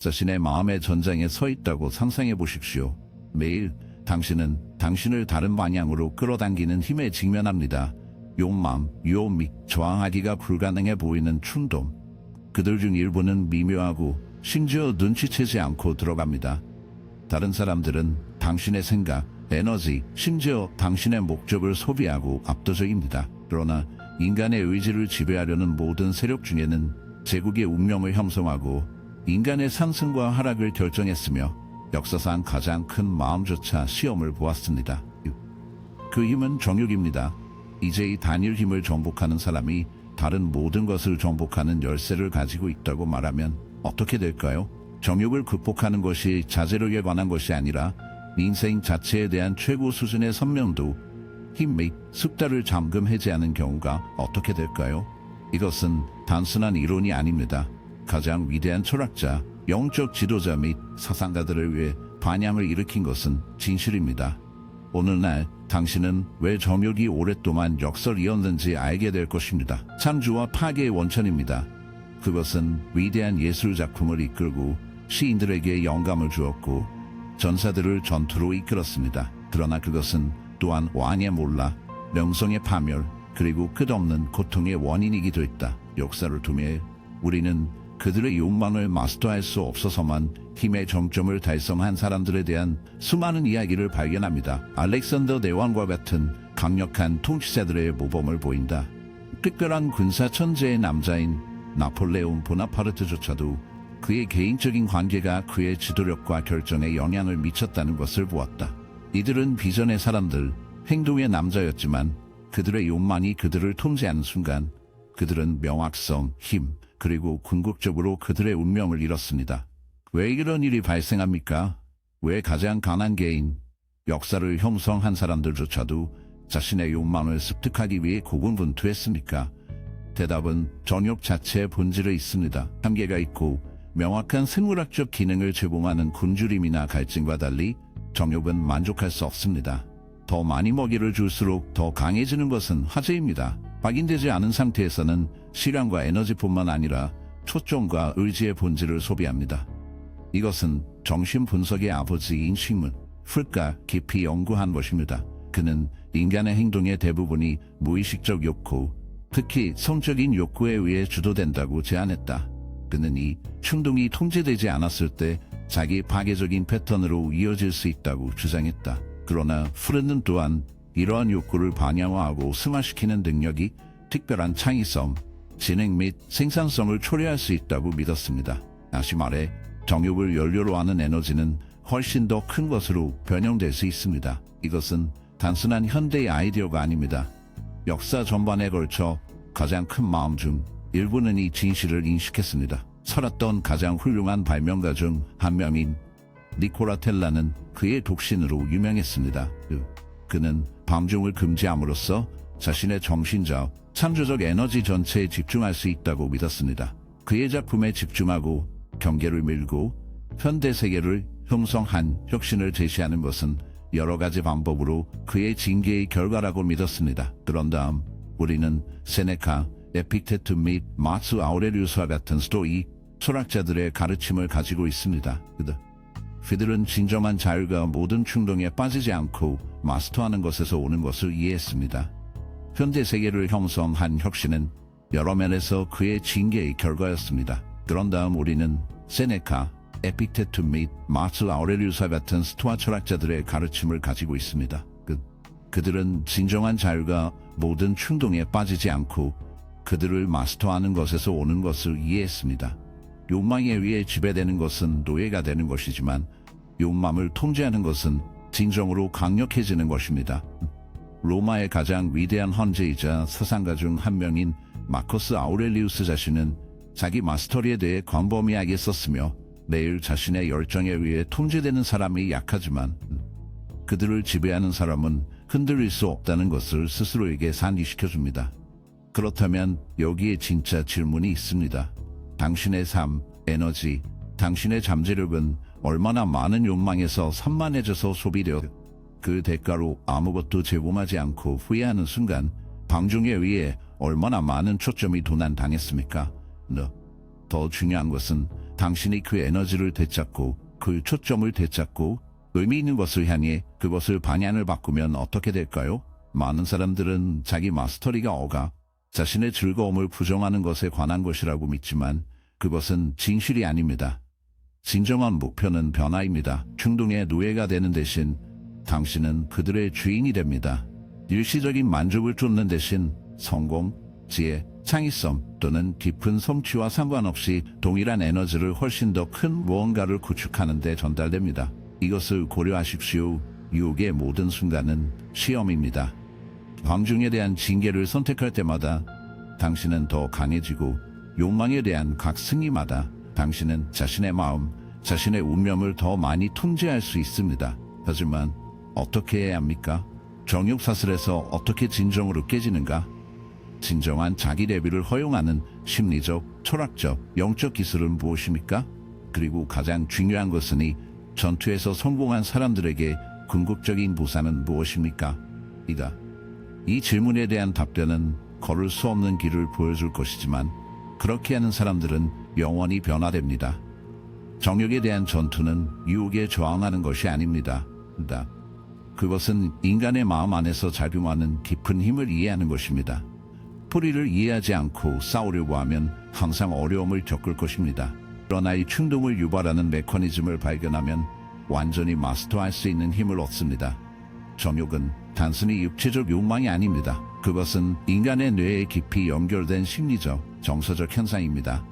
자신의 마음의 전장에 서 있다고 상상해 보십시오. 매일 당신은 당신을 다른 방향으로 끌어당기는 힘에 직면합니다. 욕망, 유혹 및 저항하기가 불가능해 보이는 충동. 그들 중 일부는 미묘하고 심지어 눈치채지 않고 들어갑니다. 다른 사람들은 당신의 생각, 에너지, 심지어 당신의 목적을 소비하고 압도적입니다. 그러나 인간의 의지를 지배하려는 모든 세력 중에는 제국의 운명을 형성하고 인간의 상승과 하락을 결정했으며 역사상 가장 큰 마음조차 시험을 보았습니다. 그 힘은 정욕입니다. 이제 이 단일 힘을 정복하는 사람이 다른 모든 것을 정복하는 열쇠를 가지고 있다고 말하면 어떻게 될까요? 정욕을 극복하는 것이 자제력에 관한 것이 아니라 인생 자체에 대한 최고 수준의 선명도, 힘 및 숙달을 잠금 해제하는 경우가 어떻게 될까요? 이것은 단순한 이론이 아닙니다. 가장 위대한 철학자, 영적 지도자 및 사상가들을 위해 반향을 일으킨 것은 진실입니다. 오늘날 당신은 왜 정욕이 오랫동안 역사를 이었는지 알게 될 것입니다. 창조와 파괴의 원천입니다. 그것은 위대한 예술 작품을 이끌고 시인들에게 영감을 주었고 전사들을 전투로 이끌었습니다. 그러나 그것은 또한 왕의 몰락, 명성의 파멸, 그리고 끝없는 고통의 원인이기도 했다. 역사를 통해 우리는 그들의 욕망을 마스터할 수 없어서만 힘의 정점을 달성한 사람들에 대한 수많은 이야기를 발견합니다. 알렉산더 대왕과 같은 강력한 통치자들의 모범을 보인다. 특별한 군사 천재의 남자인 나폴레옹 보나파르트조차도 그의 개인적인 관계가 그의 지도력과 결정에 영향을 미쳤다는 것을 보았다. 이들은 비전의 사람들, 행동의 남자였지만 그들의 욕망이 그들을 통제하는 순간 그들은 명확성, 힘, 그리고 궁극적으로 그들의 운명을 잃었습니다. 왜 이런 일이 발생합니까? 왜 가장 강한 개인, 역사를 형성한 사람들조차도 자신의 욕망을 습득하기 위해 고군분투했습니까? 대답은 정욕 자체의 본질에 있습니다. 한계가 있고 명확한 생물학적 기능을 제공하는 굶주림이나 갈증과 달리 정욕은 만족할 수 없습니다. 더 많이 먹이를 줄수록 더 강해지는 것은 화제입니다. 확인되지 않은 상태에서는 시간과 에너지뿐만 아니라 초점과 의지의 본질을 소비합니다. 이것은 정신분석의 아버지인 식문 프루드가 깊이 연구한 것입니다. 그는 인간의 행동의 대부분이 무의식적 욕구, 특히 성적인 욕구에 의해 주도된다고 제안했다. 그는 이 충동이 통제되지 않았을 때 자기 파괴적인 패턴으로 이어질 수 있다고 주장했다. 그러나 프루드는 또한 이러한 욕구를 반영화하고 승화시키는 능력이 특별한 창의성, 진행 및 생산성을 초래할 수 있다고 믿었습니다. 다시 말해 정욕을 연료로 하는 에너지는 훨씬 더 큰 것으로 변형될 수 있습니다. 이것은 단순한 현대의 아이디어가 아닙니다. 역사 전반에 걸쳐 가장 큰 마음 중 일부는 이 진실을 인식했습니다. 살았던 가장 훌륭한 발명가 중 한 명인 니콜라 텔라는 그의 독신으로 유명했습니다. 그는 방종을 금지함으로써 자신의 정신적, 창조적 에너지 전체에 집중할 수 있다고 믿었습니다. 그의 작품에 집중하고 경계를 밀고 현대 세계를 형성한 혁신을 제시하는 것은 여러 가지 방법으로 그의 징계의 결과라고 믿었습니다. 그런 다음 우리는 세네카, 에픽테투 및 마르크 아우렐리우스와 같은 스토이 철학자들의 가르침을 가지고 있습니다. 그들은 진정한 자유가 모든 충동에 빠지지 않고 마스터하는 것에서 오는 것을 이해했습니다. 현대 세계를 형성한 혁신은 여러 면에서 그의 징계의 결과였습니다. 그런 다음 우리는 세네카, 에픽테투 및 마르크 아우렐리우스와 같은 스토아 철학자들의 가르침을 가지고 있습니다. 그들은 진정한 자유가 모든 충동에 빠지지 않고 그들을 마스터하는 것에서 오는 것을 이해했습니다. 욕망에 의해 지배되는 것은 노예가 되는 것이지만 욕망을 통제하는 것은 진정으로 강력해지는 것입니다. 로마의 가장 위대한 헌재이자 사상가 중 한 명인 마커스 아우렐리우스 자신은 자기 마스터리에 대해 광범위하게 썼으며 매일 자신의 열정에 의해 통제되는 사람이 약하지만 그들을 지배하는 사람은 흔들릴 수 없다는 것을 스스로에게 상기시켜줍니다. 그렇다면 여기에 진짜 질문이 있습니다. 당신의 삶, 에너지, 당신의 잠재력은 얼마나 많은 욕망에서 산만해져서 소비되어 그 대가로 아무것도 제공하지 않고 후회하는 순간 방종에 의해 얼마나 많은 초점이 도난당했습니까? 더 중요한 것은 당신이 그 에너지를 되찾고 그 초점을 되찾고 의미 있는 것을 향해 그것을 방향을 바꾸면 어떻게 될까요? 많은 사람들은 자기 마스터리가 자신의 즐거움을 부정하는 것에 관한 것이라고 믿지만 그것은 진실이 아닙니다. 진정한 목표는 변화입니다. 충동의 노예가 되는 대신 당신은 그들의 주인이 됩니다. 일시적인 만족을 쫓는 대신 성공, 지혜, 창의성 또는 깊은 성취와 상관없이 동일한 에너지를 훨씬 더 큰 무언가를 구축하는 데 전달됩니다. 이것을 고려하십시오. 유혹의 모든 순간은 시험입니다. 방중에 대한 징계를 선택할 때마다 당신은 더 강해지고 욕망에 대한 각 승리마다 당신은 자신의 마음, 자신의 운명을 더 많이 통제할 수 있습니다. 하지만 어떻게 해야 합니까? 정욕사슬에서 어떻게 진정으로 깨지는가? 진정한 자기 대비를 허용하는 심리적, 철학적, 영적 기술은 무엇입니까? 그리고 가장 중요한 것은 이 전투에서 성공한 사람들에게 궁극적인 보상은 무엇입니까? 이 질문에 대한 답변은 걸을 수 없는 길을 보여줄 것이지만 그렇게 하는 사람들은 영원히 변화됩니다. 정욕에 대한 전투는 유혹에 저항하는 것이 아닙니다. 그것은 인간의 마음 안에서 작용하는 깊은 힘을 이해하는 것입니다. 뿌리를 이해하지 않고 싸우려고 하면 항상 어려움을 겪을 것입니다. 그러나 이 충동을 유발하는 메커니즘을 발견하면 완전히 마스터할 수 있는 힘을 얻습니다. 정욕은 단순히 육체적 욕망이 아닙니다. 그것은 인간의 뇌에 깊이 연결된 심리적, 정서적 현상입니다.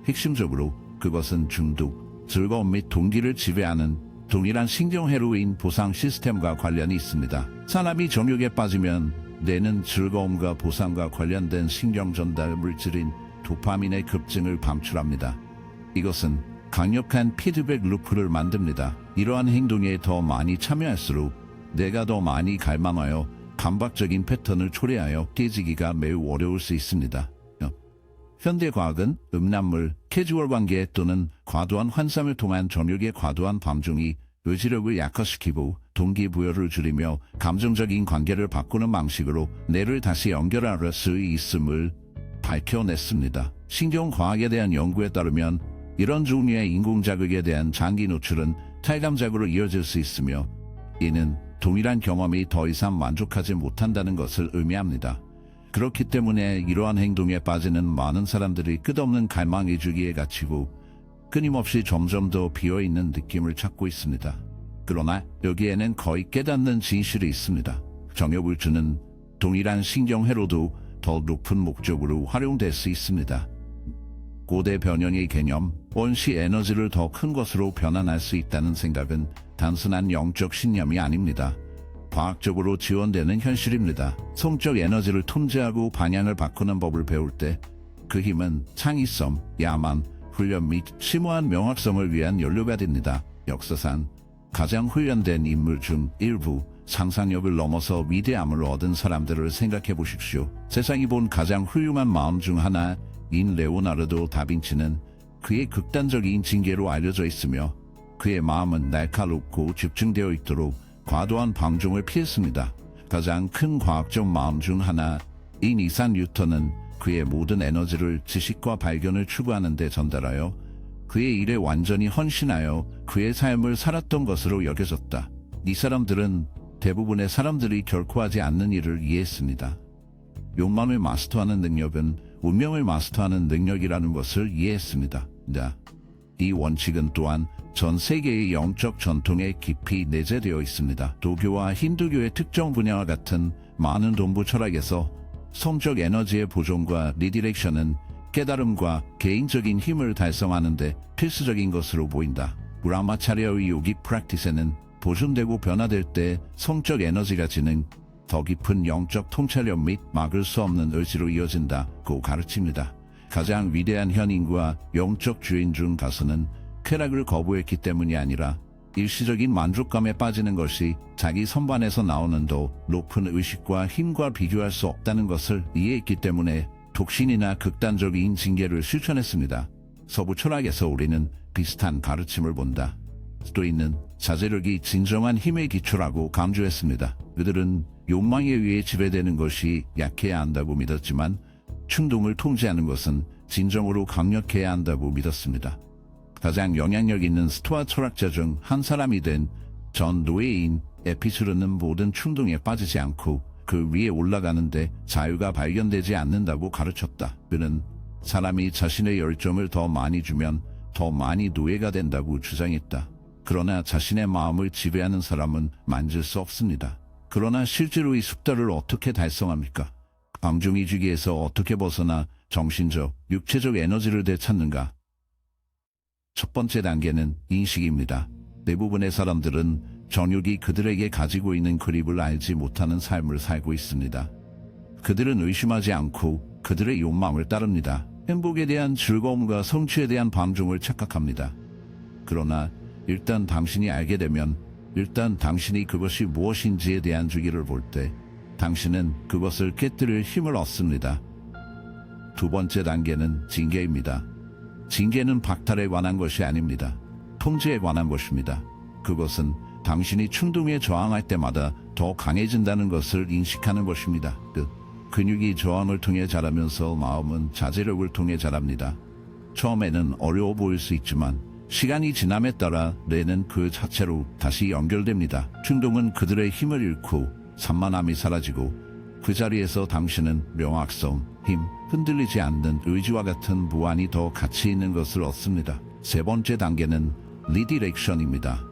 핵심적으로 그것은 중독, 즐거움 및 동기를 지배하는 동일한 신경회로인 보상 시스템과 관련이 있습니다. 사람이 정욕에 빠지면 뇌는 즐거움과 보상과 관련된 신경 전달 물질인 도파민의 급증을 방출합니다. 이것은 강력한 피드백 루프를 만듭니다. 이러한 행동에 더 많이 참여할수록 내가 더 많이 갈망하여 반박적인 패턴을 초래하여 깨지기가 매우 어려울 수 있습니다. 현대과학은 음란물, 캐주얼 관계 또는 과도한 환상을 통한 정욕의 과도한 방종이 의지력을 약화시키고 동기부여를 줄이며 감정적인 관계를 바꾸는 방식으로 뇌를 다시 연결할 수 있음을 밝혀냈습니다. 신경과학에 대한 연구에 따르면 이런 종류의 인공자극에 대한 장기 노출은 탈감작으로 이어질 수 있으며 이는 동일한 경험이 더 이상 만족하지 못한다는 것을 의미합니다. 그렇기 때문에 이러한 행동에 빠지는 많은 사람들이 끝없는 갈망의 주기에 갇히고 끊임없이 점점 더 비어있는 느낌을 찾고 있습니다. 그러나 여기에는 거의 깨닫는 진실이 있습니다. 정욕을 주는 동일한 신경회로도 더 높은 목적으로 활용될 수 있습니다. 고대 변형의 개념, 원시 에너지를 더 큰 것으로 변환할 수 있다는 생각은 단순한 영적 신념이 아닙니다. 과학적으로 지원되는 현실입니다. 성적 에너지를 통제하고 방향을 바꾸는 법을 배울 때 그 힘은 창의성, 야망, 훈련 및 심오한 명확성을 위한 연료가 됩니다. 역사상 가장 훈련된 인물 중 일부, 상상력을 넘어서 위대함을 얻은 사람들을 생각해 보십시오. 세상이 본 가장 훌륭한 마음 중 하나인 레오나르도 다빈치는 그의 극단적인 징계로 알려져 있으며 그의 마음은 날카롭고 집중되어 있도록 과도한 방종을 피했습니다. 가장 큰 과학적 마음 중 하나인 이산 뉴턴은 그의 모든 에너지를 지식과 발견을 추구하는 데 전달하여 그의 일에 완전히 헌신하여 그의 삶을 살았던 것으로 여겨졌다. 이 사람들은 대부분의 사람들이 결코 하지 않는 일을 이해했습니다. 욕망을 마스터하는 능력은 운명을 마스터하는 능력이라는 것을 이해했습니다. 이 원칙은 또한 전 세계의 영적 전통에 깊이 내재되어 있습니다. 도교와 힌두교의 특정 분야와 같은 많은 동부 철학에서 성적 에너지의 보존과 리디렉션은 깨달음과 개인적인 힘을 달성하는 데 필수적인 것으로 보인다. 브라마차리아의 요기 프랙티스는 보존되고 변화될 때 성적 에너지가 지는 더 깊은 영적 통찰력 및 막을 수 없는 의지로 이어진다고 가르칩니다. 가장 위대한 현인과 영적 주인 중 다수는 쾌락을 거부했기 때문이 아니라 일시적인 만족감에 빠지는 것이 자기 선반에서 나오는 더 높은 의식과 힘과 비교할 수 없다는 것을 이해했기 때문에 독신이나 극단적인 징계를 실천했습니다. 서부 철학에서 우리는 비슷한 가르침을 본다. 스토이는 자제력이 진정한 힘의 기초라고 강조했습니다. 그들은 욕망에 의해 지배되는 것이 약해야 한다고 믿었지만 충동을 통제하는 것은 진정으로 강력해야 한다고 믿었습니다. 가장 영향력 있는 스토아 철학자 중 한 사람이 된 전 노예인 에피수르는 모든 충동에 빠지지 않고 그 위에 올라가는데 자유가 발견되지 않는다고 가르쳤다. 그는 사람이 자신의 열정을 더 많이 주면 더 많이 노예가 된다고 주장했다. 그러나 자신의 마음을 지배하는 사람은 만질 수 없습니다. 그러나 실제로 이 숙달을 어떻게 달성합니까? 방종이주기에서 어떻게 벗어나 정신적, 육체적 에너지를 되찾는가? 첫 번째 단계는 인식입니다. 대부분의 사람들은 정욕이 그들에게 가지고 있는 그립을 알지 못하는 삶을 살고 있습니다. 그들은 의심하지 않고 그들의 욕망을 따릅니다. 행복에 대한 즐거움과 성취에 대한 방종을 착각합니다. 그러나 일단 당신이 알게 되면, 일단 당신이 그것이 무엇인지에 대한 주기를 볼 때 당신은 그것을 깨뜨릴 힘을 얻습니다. 두 번째 단계는 징계입니다. 징계는 박탈에 관한 것이 아닙니다. 통제에 관한 것입니다. 그것은 당신이 충동에 저항할 때마다 더 강해진다는 것을 인식하는 것입니다. 근육이 저항을 통해 자라면서 마음은 자제력을 통해 자랍니다. 처음에는 어려워 보일 수 있지만 시간이 지남에 따라 뇌는 그 자체로 다시 연결됩니다. 충동은 그들의 힘을 잃고 산만함이 사라지고 그 자리에서 당신은 명확성, 힘, 흔들리지 않는 의지와 같은 무한히 더 가치 있는 것을 얻습니다. 세 번째 단계는 리디렉션입니다.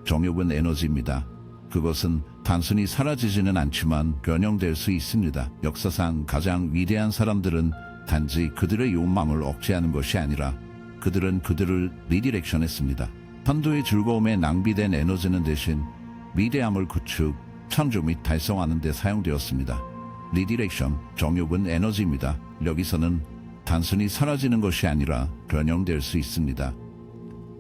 정욕은 에너지입니다. 그것은 단순히 사라지지는 않지만 변형될 수 있습니다. 역사상 가장 위대한 사람들은 단지 그들의 욕망을 억제하는 것이 아니라 그들은 그들을 리디렉션했습니다. 편도의 즐거움에 낭비된 에너지는 대신 위대함을 구축, 창조 및 달성하는 데 사용되었습니다. 리디렉션, 정욕은 에너지입니다. 여기서는 단순히 사라지는 것이 아니라 변형될 수 있습니다.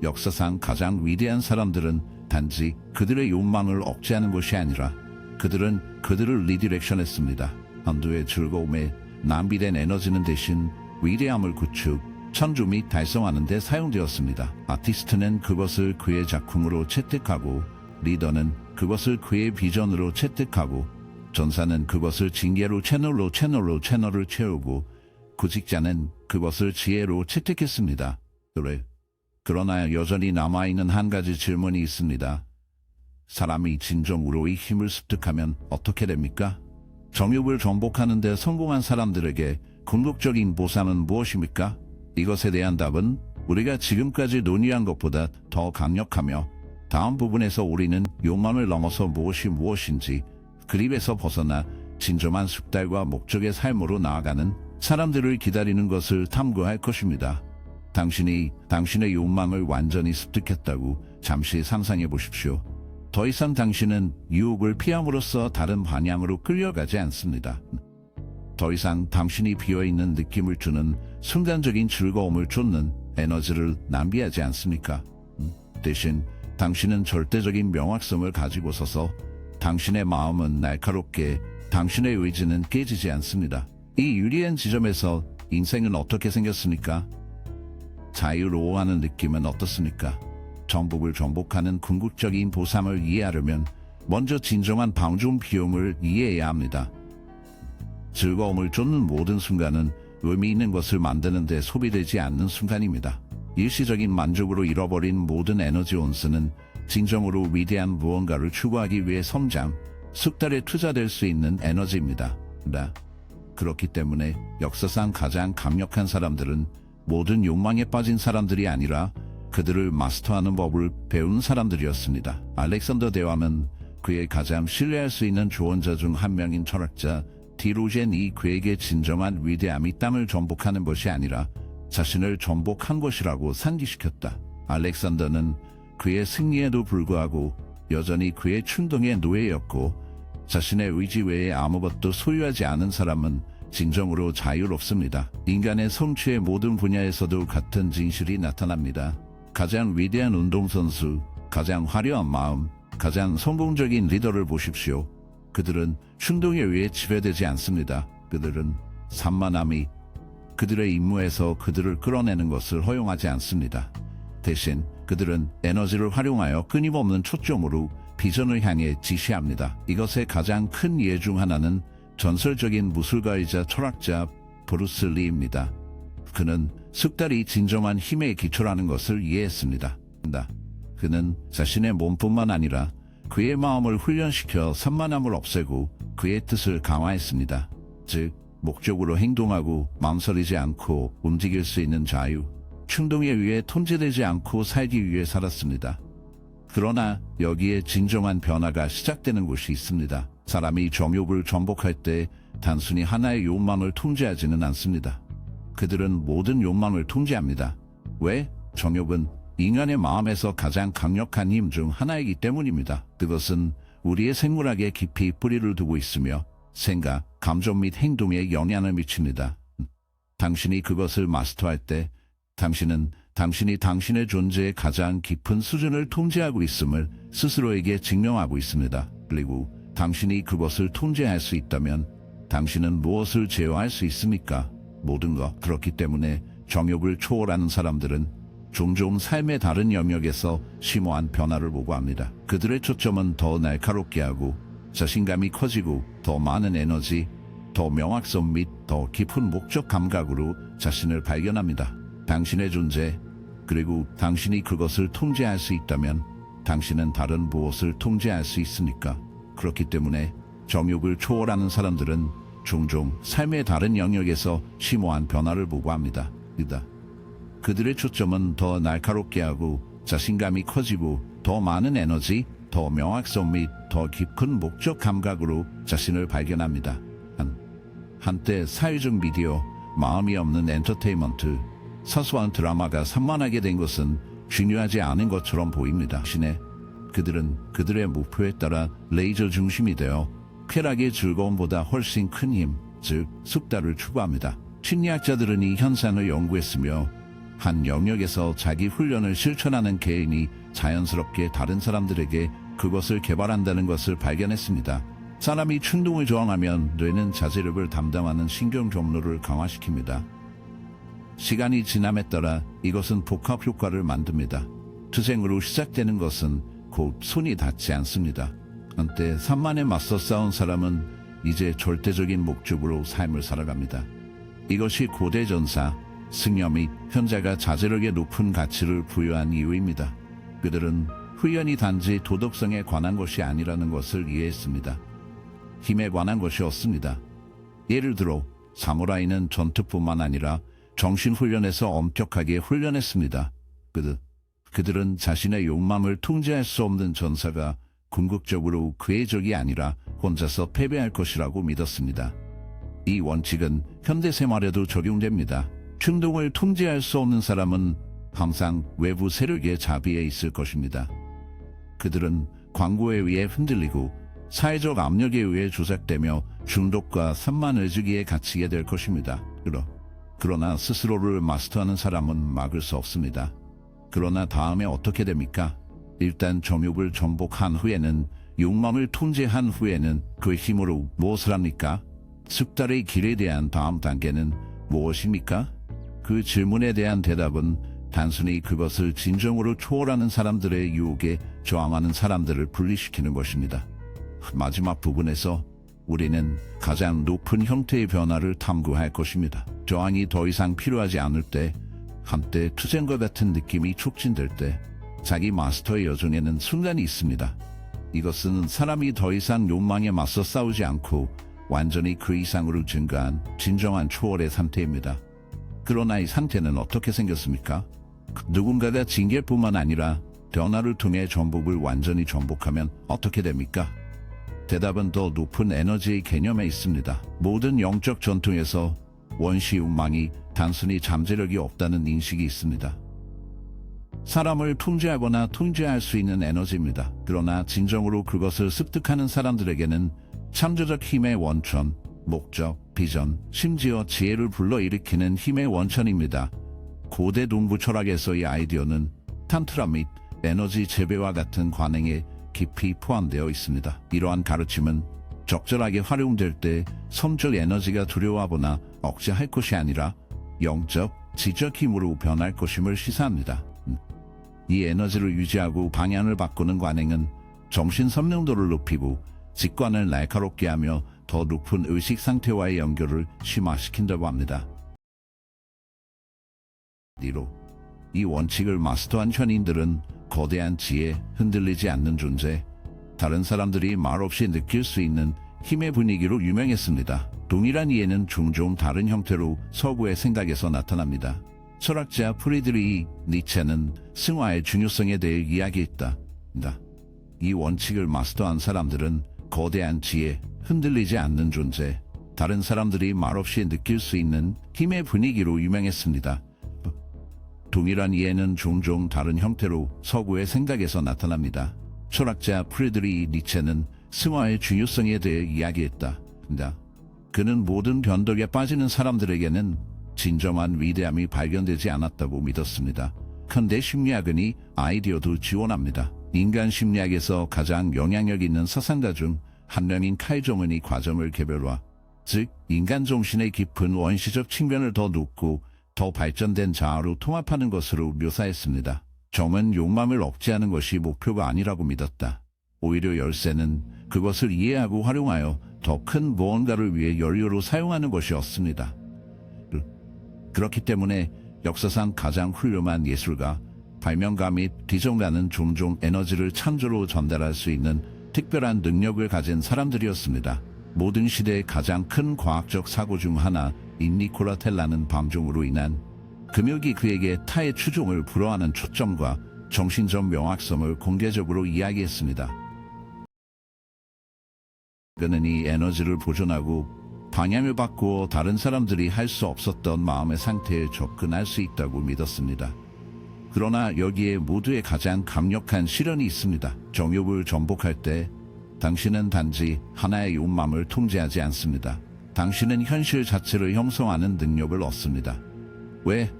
역사상 가장 위대한 사람들은 단지 그들의 욕망을 억제하는 것이 아니라 그들은 그들을 리디렉션했습니다. 한도의 즐거움에 낭비된 에너지는 대신 위대함을 구축, 창조 및 달성하는 데 사용되었습니다. 아티스트는 그것을 그의 작품으로 채택하고, 리더는 그것을 그의 비전으로 채택하고, 전사는 그것을 징계로 채널을 채우고, 구직자는 그것을 지혜로 채택했습니다. 그러나 여전히 남아있는 한 가지 질문이 있습니다. 사람이 진정으로 이 힘을 습득하면 어떻게 됩니까? 정욕을 정복하는 데 성공한 사람들에게 궁극적인 보상은 무엇입니까? 이것에 대한 답은 우리가 지금까지 논의한 것보다 더 강력하며, 다음 부분에서 우리는 욕망을 넘어서 무엇인지 그립에서 벗어나 진정한 숙달과 목적의 삶으로 나아가는 사람들을 기다리는 것을 탐구할 것입니다. 당신이 당신의 욕망을 완전히 습득했다고 잠시 상상해 보십시오. 더 이상 당신은 유혹을 피함으로써 다른 방향으로 끌려가지 않습니다. 더 이상 당신이 비어있는 느낌을 주는 순간적인 즐거움을 쫓는 에너지를 낭비하지 않습니까? 대신 당신은 절대적인 명확성을 가지고 서서 당신의 마음은 날카롭게, 당신의 의지는 깨지지 않습니다. 이 유리한 지점에서 인생은 어떻게 생겼습니까? 자유로워하는 느낌은 어떻습니까? 정복을 정복하는 궁극적인 보상을 이해하려면 먼저 진정한 방종 비용을 이해해야 합니다. 즐거움을 쫓는 모든 순간은 의미 있는 것을 만드는 데 소비되지 않는 순간입니다. 일시적인 만족으로 잃어버린 모든 에너지 온수는 진정으로 위대한 무언가를 추구하기 위해 성장, 숙달에 투자될 수 있는 에너지입니다. 그렇기 때문에 역사상 가장 강력한 사람들은 모든 욕망에 빠진 사람들이 아니라 그들을 마스터하는 법을 배운 사람들이었습니다. 알렉산더 대왕은 그의 가장 신뢰할 수 있는 조언자 중 한 명인 철학자 디로젠이 그에게 진정한 위대함이 땅을 정복하는 것이 아니라 자신을 정복한 것이라고 상기시켰다. 알렉산더는 그의 승리에도 불구하고 여전히 그의 충동의 노예였고, 자신의 의지 외에 아무것도 소유하지 않은 사람은 진정으로 자유롭습니다. 인간의 성취의 모든 분야에서도 같은 진실이 나타납니다. 가장 위대한 운동선수, 가장 화려한 마음, 가장 성공적인 리더를 보십시오. 그들은 충동에 의해 지배되지 않습니다. 그들은 산만함이 그들의 임무에서 그들을 끌어내는 것을 허용하지 않습니다. 대신 그들은 에너지를 활용하여 끊임없는 초점으로 비전을 향해 지시합니다. 이것의 가장 큰 예 중 하나는 전설적인 무술가이자 철학자 브루스 리입니다. 그는 숙달이 진정한 힘의 기초라는 것을 이해했습니다. 그는 자신의 몸뿐만 아니라 그의 마음을 훈련시켜 산만함을 없애고 그의 뜻을 강화했습니다. 즉, 목적으로 행동하고 망설이지 않고 움직일 수 있는 자유, 충동에 의해 통제되지 않고 살기 위해 살았습니다. 그러나 여기에 진정한 변화가 시작되는 곳이 있습니다. 사람이 정욕을 정복할 때 단순히 하나의 욕망을 통제하지는 않습니다. 그들은 모든 욕망을 통제합니다. 왜? 정욕은 인간의 마음에서 가장 강력한 힘 중 하나이기 때문입니다. 그것은 우리의 생물학에 깊이 뿌리를 두고 있으며 생각, 감정 및 행동에 영향을 미칩니다. 당신이 그것을 마스터할 때 당신은 당신이 당신의 존재의 가장 깊은 수준을 통제하고 있음을 스스로에게 증명하고 있습니다. 그리고 당신이 그것을 통제할 수 있다면 당신은 무엇을 제어할 수 있습니까? 모든 것. 그렇기 때문에 정욕을 초월하는 사람들은 종종 삶의 다른 영역에서 심오한 변화를 보고합니다. 그들의 초점은 더 날카롭게 하고 자신감이 커지고 더 많은 에너지, 더 명확성 및 더 깊은 목적 감각으로 자신을 발견합니다. 당신의 존재, 그리고 당신이 그것을 통제할 수 있다면 당신은 다른 무엇을 통제할 수 있습니까? 그렇기 때문에 정욕을 초월하는 사람들은 종종 삶의 다른 영역에서 심오한 변화를 보고합니다. 그들의 초점은 더 날카롭게 하고 자신감이 커지고 더 많은 에너지, 더 명확성 및 더 깊은 목적 감각으로 자신을 발견합니다. 한때 사회적 미디어, 마음이 없는 엔터테인먼트, 사소한 드라마가 산만하게 된 것은 중요하지 않은 것처럼 보입니다. 대신에 그들은 그들의 목표에 따라 레이저 중심이 되어 쾌락의 즐거움보다 훨씬 큰 힘, 즉 숙달을 추구합니다. 심리학자들은 이 현상을 연구했으며 한 영역에서 자기 훈련을 실천하는 개인이 자연스럽게 다른 사람들에게 그것을 개발한다는 것을 발견했습니다. 사람이 충동을 저항하면 뇌는 자제력을 담당하는 신경 경로를 강화시킵니다. 시간이 지남에 따라 이것은 복합 효과를 만듭니다. 투쟁으로 시작되는 것은 곧 손이 닿지 않습니다. 한때 산만에 맞서 싸운 사람은 이제 절대적인 목적으로 삶을 살아갑니다. 이것이 고대 전사, 승려 및 현자가 자제력에 높은 가치를 부여한 이유입니다. 그들은 훈련이 단지 도덕성에 관한 것이 아니라는 것을 이해했습니다. 힘에 관한 것이었습니다. 예를 들어 사무라이는 전투뿐만 아니라 정신훈련에서 엄격하게 훈련했습니다. 그들은 자신의 욕망을 통제할 수 없는 전사가 궁극적으로 그의 적이 아니라 혼자서 패배할 것이라고 믿었습니다. 이 원칙은 현대 생활에도 적용됩니다. 충동을 통제할 수 없는 사람은 항상 외부 세력의 자비에 있을 것입니다. 그들은 광고에 의해 흔들리고 사회적 압력에 의해 조작되며 중독과 산만해지기에 갇히게 될 것입니다. 그러나 스스로를 마스터하는 사람은 막을 수 없습니다. 그러나 다음에 어떻게 됩니까? 일단 정욕을 정복한 후에는, 욕망을 통제한 후에는 그 힘으로 무엇을 합니까? 숙달의 길에 대한 다음 단계는 무엇입니까? 그 질문에 대한 대답은 단순히 그것을 진정으로 초월하는 사람들의 유혹에 저항하는 사람들을 분리시키는 것입니다. 마지막 부분에서 우리는 가장 높은 형태의 변화를 탐구할 것입니다. 저항이 더 이상 필요하지 않을 때, 한때 투쟁과 같은 느낌이 촉진될 때, 자기 마스터의 여정에는 순간이 있습니다. 이것은 사람이 더 이상 욕망에 맞서 싸우지 않고 완전히 그 이상으로 증가한 진정한 초월의 상태입니다. 그러나 이 상태는 어떻게 생겼습니까? 누군가가 징계일 뿐만 아니라 변화를 통해 정복을 완전히 정복하면 어떻게 됩니까? 대답은 더 높은 에너지의 개념에 있습니다. 모든 영적 전통에서 원시 욕망이 단순히 잠재력이 없다는 인식이 있습니다. 사람을 통제하거나 통제할 수 있는 에너지입니다. 그러나 진정으로 그것을 습득하는 사람들에게는 창조적 힘의 원천, 목적, 비전, 심지어 지혜를 불러일으키는 힘의 원천입니다. 고대 동부 철학에서의 아이디어는 탄트라 및 에너지 재배와 같은 관행에 깊이 포함되어 있습니다. 이러한 가르침은 적절하게 활용될 때 성적 에너지가 두려워하거나 억제할 것이 아니라 영적, 지적 힘으로 변할 것임을 시사합니다. 이 에너지를 유지하고 방향을 바꾸는 관행은 정신 선명도를 높이고 직관을 날카롭게 하며 더 높은 의식 상태와의 연결을 심화시킨다고 합니다. 뒤로 이 원칙을 마스터한 현인들은 거대한 지혜, 흔들리지 않는 존재, 다른 사람들이 말없이 느낄 수 있는 힘의 분위기로 유명했습니다. 동일한 이해는 종종 다른 형태로 서구의 생각에서 나타납니다. 철학자 프리드리히 니체는 승화의 중요성에 대해 이야기했다. 이 원칙을 마스터한 사람들은 거대한 지혜, 흔들리지 않는 존재, 다른 사람들이 말없이 느낄 수 있는 힘의 분위기로 유명했습니다. 동일한 이해는 종종 다른 형태로 서구의 생각에서 나타납니다. 철학자 프리드리히 니체는 승화의 중요성에 대해 이야기했다. 그는 모든 변덕에 빠지는 사람들에게는 진정한 위대함이 발견되지 않았다고 믿었습니다. 근대 심리학은 이 아이디어도 지원합니다. 인간 심리학에서 가장 영향력 있는 사상가 중 한 명인 칼 정은 이 과정을 개별화, 즉 인간 정신의 깊은 원시적 측면을 더 높고 더 발전된 자아로 통합하는 것으로 묘사했습니다. 정은 욕망을 억제하는 것이 목표가 아니라고 믿었다. 오히려 열쇠는 그것을 이해하고 활용하여 더 큰 무언가를 위해 연료로 사용하는 것이었습니다. 그렇기 때문에 역사상 가장 훌륭한 예술가, 발명가 및 비전가는 종종 에너지를 창조로 전달할 수 있는 특별한 능력을 가진 사람들이었습니다. 모든 시대의 가장 큰 과학적 사고 중 하나인 니콜라 텔라는 방종으로 인한 금욕이 그에게 타의 추종을 불허하는 초점과 정신적 명확성을 공개적으로 이야기했습니다. 그는 이 에너지를 보존하고 방향을 바꾸어 다른 사람들이 할 수 없었던 마음의 상태에 접근할 수 있다고 믿었습니다. 그러나 여기에 모두의 가장 강력한 시련이 있습니다. 정욕을 정복할 때 당신은 단지 하나의 욕망을 통제하지 않습니다. 당신은 현실 자체를 형성하는 능력을 얻습니다. 왜?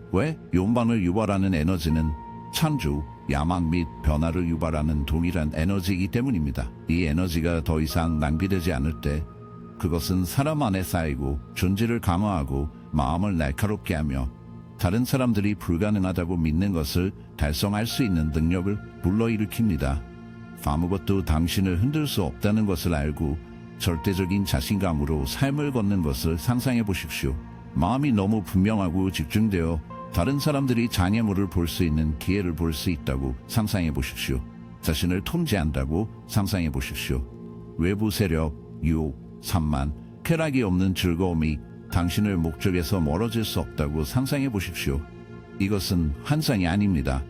욕망을 유발하는 에너지는 창조, 야망 및 변화를 유발하는 동일한 에너지이기 때문입니다. 이 에너지가 더 이상 낭비되지 않을 때 그것은 사람 안에 쌓이고 존재를 강화하고 마음을 날카롭게 하며 다른 사람들이 불가능하다고 믿는 것을 달성할 수 있는 능력을 불러일으킵니다. 아무것도 당신을 흔들 수 없다는 것을 알고 절대적인 자신감으로 삶을 걷는 것을 상상해 보십시오. 마음이 너무 분명하고 집중되어 다른 사람들이 장애물을 볼 수 있는 기회를 볼 수 있다고 상상해 보십시오. 자신을 통제한다고 상상해 보십시오. 외부 세력, 유혹, 산만, 쾌락이 없는 즐거움이 당신을 목적에서 멀어질 수 없다고 상상해 보십시오. 이것은 환상이 아닙니다.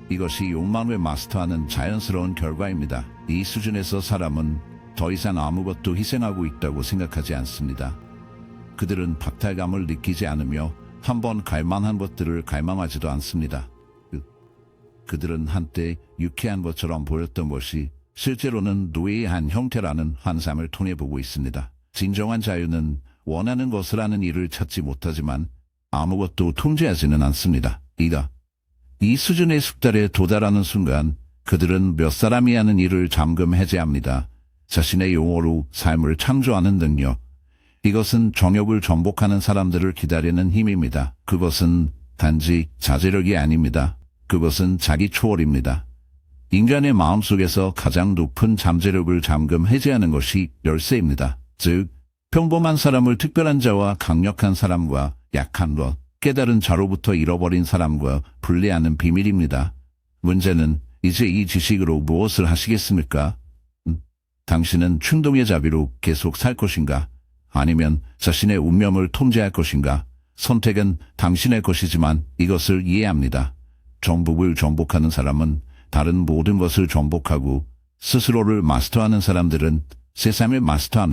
이것이 욕망을 마스터하는 자연스러운 결과입니다. 이 수준에서 사람은 더 이상 아무것도 희생하고 있다고 생각하지 않습니다. 그들은 박탈감을 느끼지 않으며 한번 갈망한 것들을 갈망하지도 않습니다. 그들은 한때 유쾌한 것처럼 보였던 것이 실제로는 노예의 한 형태라는 환상을 통해 보고 있습니다. 진정한 자유는 원하는 것을 하는 일을 찾지 못하지만 아무것도 통제하지는 않습니다. 이 수준의 숙달에 도달하는 순간 그들은 몇 사람이 하는 일을 잠금 해제합니다. 자신의 용어로 삶을 창조하는 능력. 이것은 정욕을 정복하는 사람들을 기다리는 힘입니다. 그것은 단지 자제력이 아닙니다. 그것은 자기 초월입니다. 인간의 마음속에서 가장 높은 잠재력을 잠금 해제하는 것이 열쇠입니다. 즉, 평범한 사람을 특별한 자와 강력한 사람과 약한 것, 깨달은 자로부터 잃어버린 사람과 분리하는 비밀입니다. 문제는 이제 이 지식으로 무엇을 하시겠습니까? 당신은 충동의 자비로 계속 살 것인가? 아니면 자신의 운명을 통제할 것인가? 선택은 당신의 것이지만 이것을 이해합니다. 정복을 정복하는 사람은 다른 모든 것을 정복하고 스스로를 마스터하는 사람들은 세상을 마스터합니다.